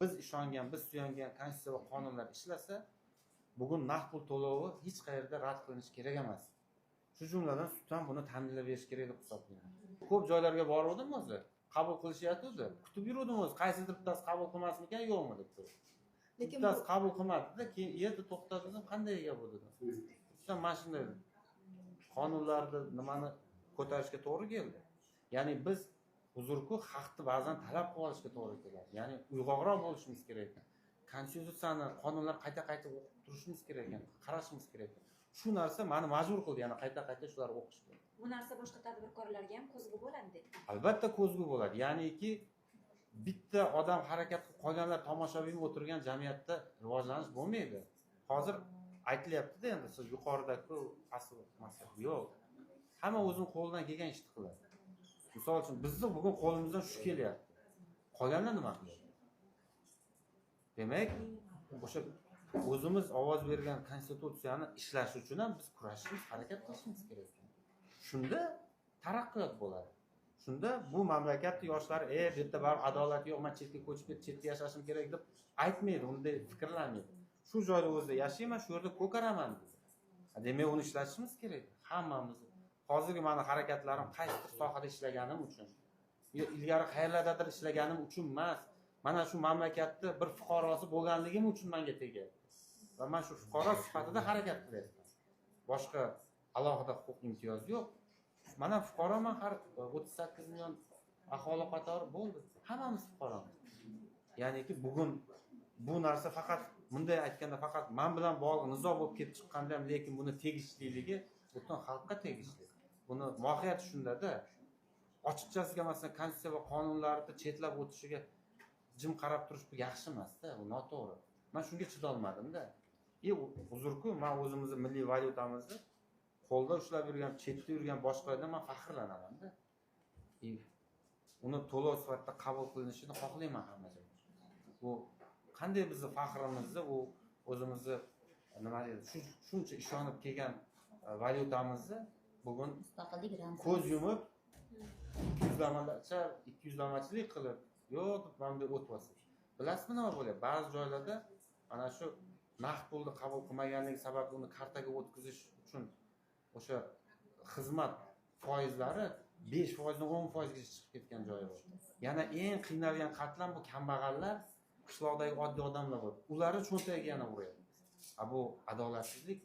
biz ishongan, biz suyangan konstitutsiya va qonunlar ishlasa, bugun naqd pul to'lovi hech qayerda rad qilinishi kerak emas. Shu jumladan sud ham buni ta'minlab berish kerak deb hisoblayman. Ko'p joylarga borgandim o'zi, qabul qilishyapti, kutib yurdim o'zi, qaysidir bittasi qabul qilmasmikan, yo'qmi deb turib. Lekin Bittasi qabul qilmadi-da, keyin yerda to'xtatdim, qanday gap bu dedim. Sizlar mana shunday qonunlarni nimani ko'tarishga to'g'ri keldi. Ya'ni biz huzurku haqni ba'zan talab qilib olishga to'g'ri keladi. Ya'ni uyg'oqroq bo'lishimiz kerak ekan. Konstitutsiyani, qonunlar qayta-qayta o'qib turishimiz kerak ekan, qarashimiz kerak ekan. Shu narsa meni majbur qildi, yana qayta-qayta shular o'qishga. bu narsa boshqa tadbirkorlarga ham ko'zgu bo'ladi. Albatta ko'zgu bo'ladi. Ya'niki bitta odam harakat qilib qolganlar tomoshabin o'tirgan jamiyatda rivojlanish bo'lmaydi. Hozir aytilyapti-da, endi siz yuqoridagi asl masala yo'q. Hamma o'zining qo'lidan kelgan ishni qiladi. Misol uchun bizni bugun qo'limizdan shu kelyapti. Qolganlar nima qiladi? Demak, o'sha o'zimiz ovoz bergan konstitutsiyani ishlash uchun ham biz kurashishimiz, harakat qilishimiz kerak. Shunda taraqqiyot bo'ladi. Shunda bu mamlakatning yoshlari, bu yerda baribir adolat yo'q, men chetga ko'chib ketib, chetda yashashim kerak deb aytmaydi, unday fikrlanmaydi. Shu joyda o'zida yashayman, shu yerda ko'karaman deydi. Demak, uni ishlatishimiz kerak. Hammamiz. Hozirgi meni harakatlarim qaysidir sohada ishlaganim uchun, ilgari qayerlardadir ishlaganim uchun emas, mana shu mamlakatda bir fuqarosi bo'lganligim uchun menga tegyapti. Va men shu fuqaro sifatida harakat qilyapman. Boshqa alohida huquq imtiyoz yo'q. Mana fuqaroman, har 38 million aholi qatori bo'ldi. Hammamiz fuqaromiz. Ya'niki bugun bu narsa faqat bunday aytganda faqat men bilan bog'liq nizo bo'lib kelib chiqqanda ham, lekin buni tegishliligi butun xalqqa tegishli. Buni mohiyati shunda-da. Ochiqchasiga masalan konstitutsiya va qonunlarni chetlab o'tishiga jim qarab turish bu yaxshi emas-da, bu noto'g'ri. Men shunga chidolmadim-da. Uzrku, men o'zimizning milliy valyutamizni qo'lda ushlab yurgan, chetda yurgan boshqalardan men faxrlanaman-da. Uni to'lov sifatida qabul qilinishini xohlayman hamma joyda. Bu qanday bizning faxrimizni, u o'zimizni nima deydi, shuncha ishonib kelgan valyutamizni bugun Mustaqillik ramzi. ko'z yumib 200lamachilik qilib, yo'q, bunday o'tibasiz. Bilasizmi nima bo'lyapti? Ba'zi joylarda mana shu naqd pulni qabul qilmaganligi sababli uni kartaga o'tkazish uchun o'sha xizmat foizlari 5% dan 10% gacha chiqib ketgan joyi bor. Yana eng qiynalgan qatlam bu kambag'allar, qishloqdagi oddiy odamlar bor. Ularni cho'ntagiga yana uryapti. Bu adolatsizlik.